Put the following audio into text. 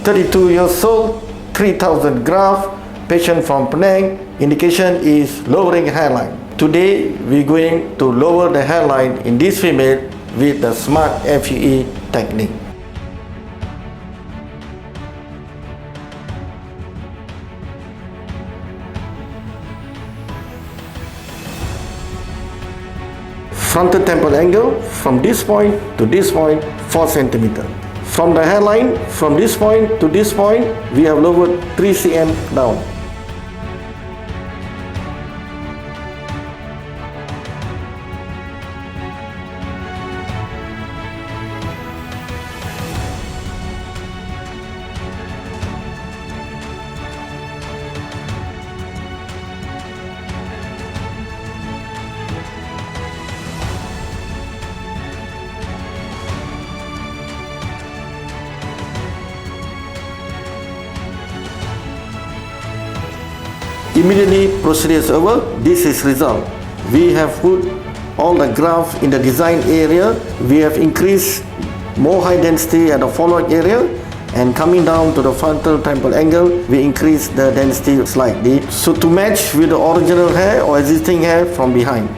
32 years old, 3,000 graft, patient from Penang, indication is lowering hairline. Today, we're going to lower the hairline in this female with the smart FUE technique. Frontal temple angle from this point to this point 4 cm. From the hairline, from this point to this point, we have lowered 3 cm down. Immediately procedure is over, this is result. We have put all the graft in the design area. We have increased more high density at the follow-up area, and coming down to the frontal temple angle, we increase the density slightly, so to match with the original hair or existing hair from behind.